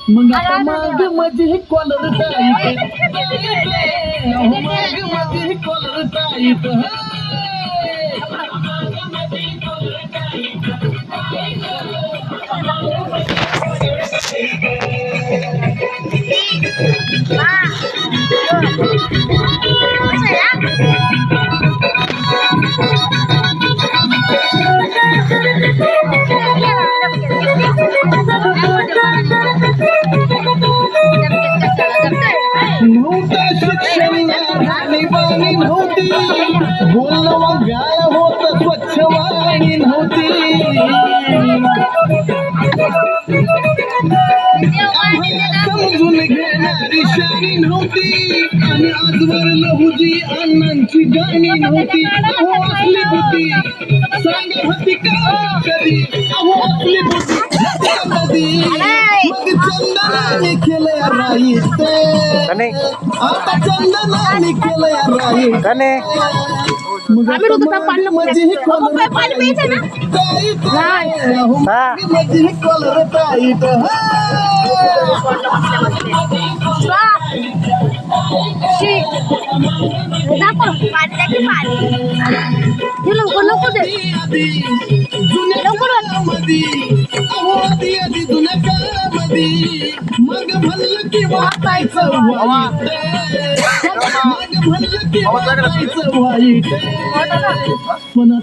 मग आता माग माझी कॉलर टाईट, माग माझी कॉलर टाईट. नव्हता शिक्षण राणीबाणी नव्हती, बोलणं वागायला होत स्वच्छ वाणी नव्हती. समजून घेणारी शाणी नव्हती आणि आजवर लहुजी अण्णांची गाणी नव्हती. अहो असली बुद्धी सांगा होती का कधी, अहो असली बुद्धी कधी. मग चंदनाने केलंय राईत, आता चंदनाने केलंय राईत. मग माझी कॉलर टाईट, माझी कॉलर टाईट. मग म्हणलं की वाटायचं वाईट, मग म्हणलं की वाटायचं वाईट. पण